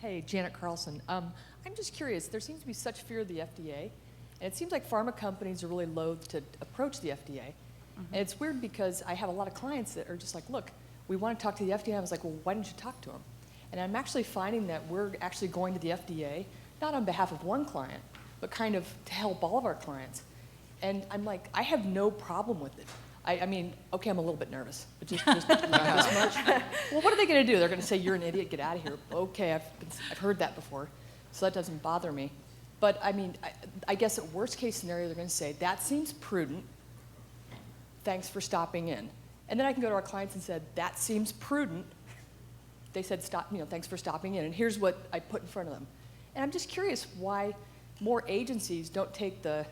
Hey, Janet Carlson. I'm just curious, there seems to be such fear of the FDA, and it seems like pharma companies are really loath to approach the FDA. And it's weird because I have a lot of clients that are just like, look, we want to talk to the FDA. I was like, well, why didn't you talk to them? And I'm actually finding that we're actually going to the FDA, not on behalf of one client, but kind of to help all of our clients. And I'm like, I have no problem with it. I mean, okay, I'm a little bit nervous, but just this much. Well, what are they going to do? They're going to say, you're an idiot, get out of here. Okay, I've heard that before, so that doesn't bother me. But I mean, I guess at worst case scenario, they're going to say, that seems prudent, thanks for stopping in. And then I can go to our clients and say, that seems prudent. They said, thanks for stopping in, and here's what I put in front of them. And I'm just curious why more agencies don't take the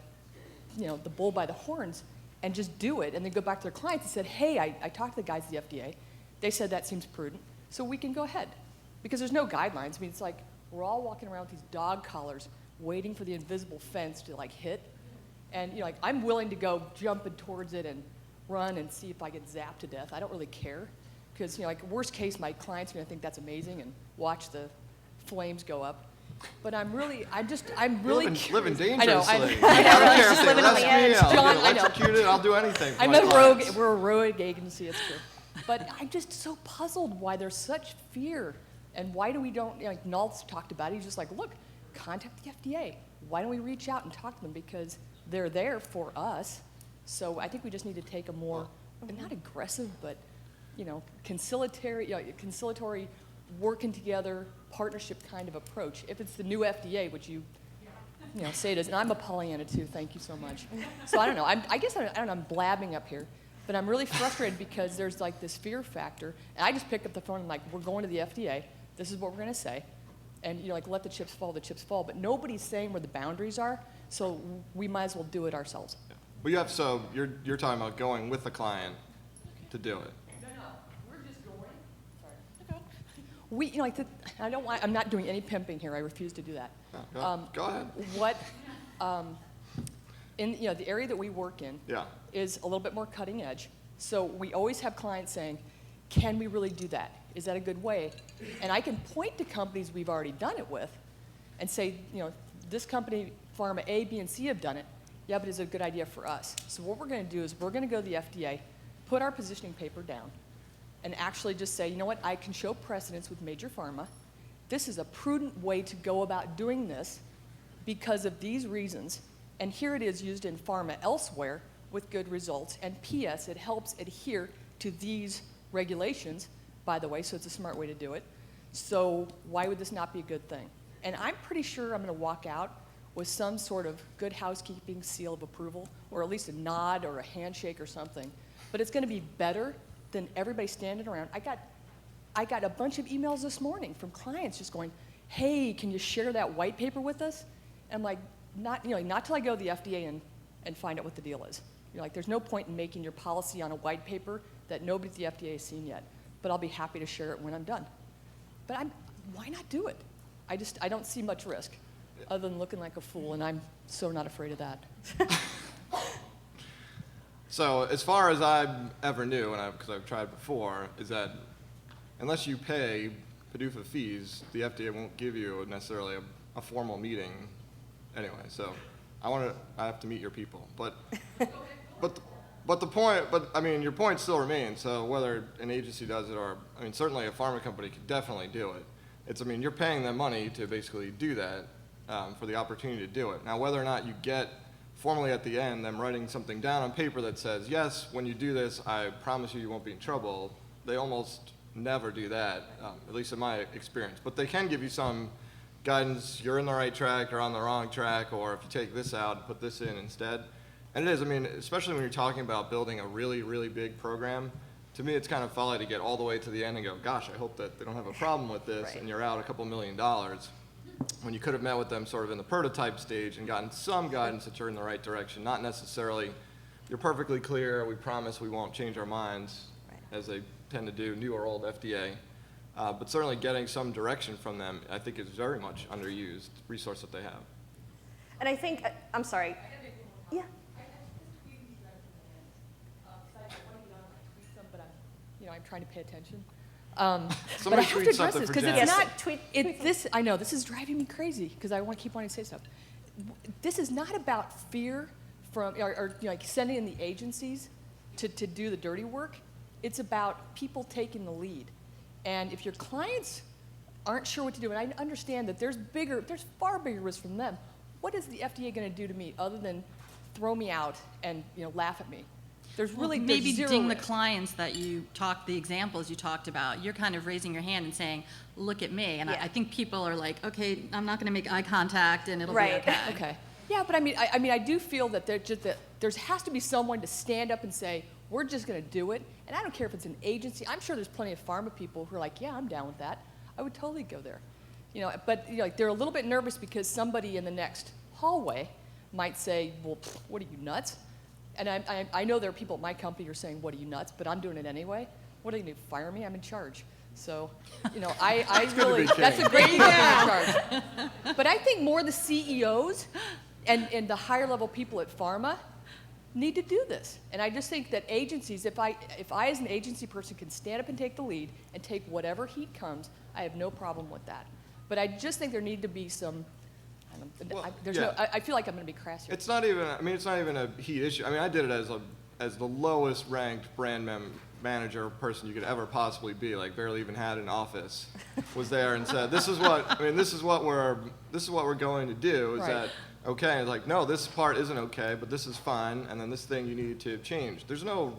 bull by the horns and just do it, and then go back to their clients and said, hey, I talked to the guys at the FDA. They said that seems prudent, so we can go ahead. Because there's no guidelines. I mean, it's like we're all walking around with these dog collars waiting for the invisible fence to like hit. And I'm willing to go jumping towards it and run and see if I get zapped to death. I don't really care. Because worst case, my clients are going to think that's amazing and watch the flames go up. But I'm really living dangerously. I know. I don't care if they arrest me, I'll John, get electrocuted, I'll do anything for I'm my a rogue. clients. We're a rogue agency. It's true. But I'm just so puzzled why there's such fear, and why do we don't? Like Nalt's talked about it. He's just like, look, contact the FDA. Why don't we reach out and talk to them, because they're there for us. So I think we just need to take a more, not aggressive, but conciliatory, working together, partnership kind of approach. If it's the new FDA, which you say it is, and I'm a Pollyanna too, thank you so much. So I don't know, I guess I'm blabbing up here, but I'm really frustrated because there's like this fear factor, and I just pick up the phone and like, we're going to the FDA, this is what we're gonna say, and let the chips fall, but nobody's saying where the boundaries are, so we might as well do it ourselves. Yeah. Well, so you're talking about going with the client to do it. I'm not doing any pimping here. I refuse to do that. Go ahead. In the area that we work in is a little bit more cutting edge. So we always have clients saying, can we really do that? Is that a good way? And I can point to companies we've already done it with and say, this company, Pharma A, B, and C have done it. Yeah, but it's a good idea for us. So what we're going to do is we're going to go to the FDA, put our positioning paper down, and actually just say, you know what, I can show precedence with major pharma. This is a prudent way to go about doing this because of these reasons. And here it is used in pharma elsewhere with good results. And P.S., it helps adhere to these regulations, by the way, so it's a smart way to do it. So why would this not be a good thing? And I'm pretty sure I'm going to walk out with some sort of good housekeeping seal of approval, or at least a nod or a handshake or something. But it's going to be better than everybody standing around. I got a bunch of emails this morning from clients just going, hey, can you share that white paper with us? And I'm like, not till I go to the FDA and find out what the deal is. There's no point in making your policy on a white paper that nobody at the FDA has seen yet. But I'll be happy to share it when I'm done. But why not do it? I don't see much risk other than looking like a fool, and I'm so not afraid of that. So as far as I ever knew, because I've tried before, is that unless you pay PDUFA fees, the FDA won't give you necessarily a formal meeting anyway. So I have to meet your people. But your point still remains. So whether an agency does it or, certainly a pharma company could definitely do it. You're paying them money to basically do that for the opportunity to do it. Now, whether or not you get formally at the end, them writing something down on paper that says, yes, when you do this, I promise you won't be in trouble. They almost never do that, at least in my experience. But they can give you some guidance, you're in the right track or on the wrong track, or if you take this out, put this in instead. And it is, especially when you're talking about building a really, really big program, to me it's kind of folly to get all the way to the end and go, gosh, I hope that they don't have a problem with this, and you're out a couple $1 million. When you could have met with them sort of in the prototype stage and gotten some guidance that you're in the right direction, not necessarily, you're perfectly clear, we promise we won't change our minds, as they tend to do, new or old FDA. But certainly getting some direction from them, I think, is very much underused resource that they have. And I think, I'm sorry. Yeah. I'm trying to pay attention. But I Somebody have to tweet address something this for because Jen. it's Yes, not. tweet This I know this is driving me crazy because I want to keep wanting to say stuff. This is not about fear from or like sending in the agencies to do the dirty work. It's about people taking the lead. And if your clients aren't sure what to do, and I understand that there's far bigger risk from them. What is the FDA going to do to me other than throw me out and laugh at me? There's really maybe there's zero ding the risk. clients that you talked, the examples you talked about. You're kind of raising your hand and saying, "Look at me," and Yeah. I think people are like, "Okay, I'm not going to make eye contact, and it'll Right. be okay." Okay. Yeah, but I do feel that there has to be someone to stand up and say, we're just going to do it. And I don't care if it's an agency. I'm sure there's plenty of pharma people who are like, yeah, I'm down with that. I would totally go there. But like they're a little bit nervous because somebody in the next hallway might say, well, what are you, nuts? And I know there are people at my company who are saying, what are you, nuts? But I'm doing it anyway. What are you going to do, fire me? I'm in charge. So, I really, that's a great thing to be in charge. But I think more the CEOs and the higher level people at pharma need to do this. And I just think that agencies, if I as an agency person can stand up and take the lead and take whatever heat comes, I have no problem with that. But I just think there need to be some, I feel like I'm going to be crass here. It's not even a heat issue. I mean, I did it as the lowest ranked brand manager person you could ever possibly be, like barely even had an office, was there and said, this is what we're going to do, is Right. that okay? And it's like, no, this part isn't okay, but this is fine, and then this thing you need to change. There's no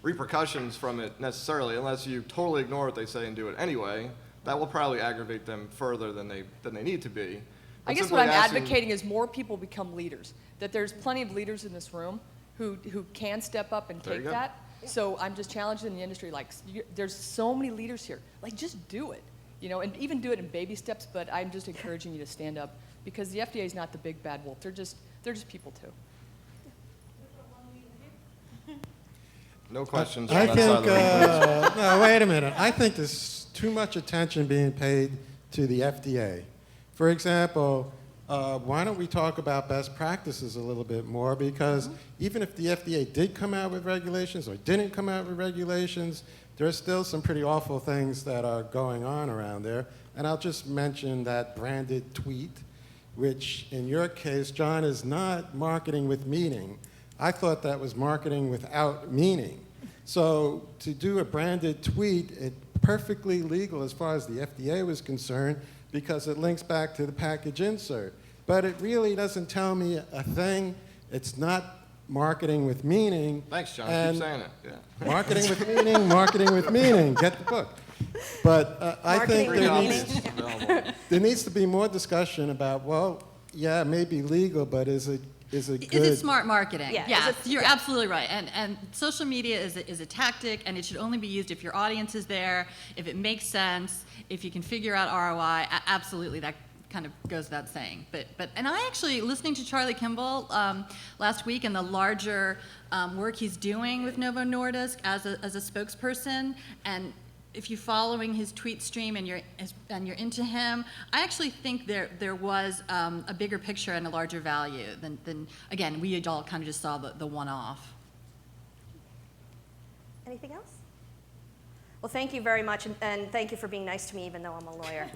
repercussions from it necessarily, unless you totally ignore what they say and do it anyway. That will probably aggravate them further than they need to be. I But guess simply what I'm asking- advocating is more people become leaders. That there's plenty of leaders in this room who can step up and There you take go. that. So I'm just challenging the industry. Like, there's so many leaders here. Like, just do it. And even do it in baby steps. But I'm just encouraging you to stand up because the FDA is not the big bad wolf. They're just people too. No questions I from that side think, of the room. no, wait a minute. I think there's too much attention being paid to the FDA. For example, why don't we talk about best practices a little bit more? Because even if the FDA did come out with regulations or didn't come out with regulations, there's still some pretty awful things that are going on around there. And I'll just mention that branded tweet, which in your case, John, is not marketing with meaning. I thought that was marketing without meaning. So to do a branded tweet, it's perfectly legal as far as the FDA was concerned because it links back to the package insert. But it really doesn't tell me a thing. It's not marketing with meaning. Thanks, John. And Keep saying it. Yeah. marketing with meaning, marketing with meaning. Get the book. But I think Marketing Free with copies meaning. available. there needs to be more discussion about, well, yeah, it may be legal, but is it good? Is it smart marketing? Yeah, Yes, is it- you're yeah. absolutely right. And social media is a tactic, and it should only be used if your audience is there, if it makes sense, if you can figure out ROI. Absolutely, that kind of goes without saying. And I actually, listening to Charlie Kimball last week and the larger work he's doing with Novo Nordisk as a spokesperson, and if you're following his tweet stream and you're into him, I actually think there was a bigger picture and a larger value than again, we all kind of just saw the one-off. Anything else? Well, thank you very much, and thank you for being nice to me, even though I'm a lawyer.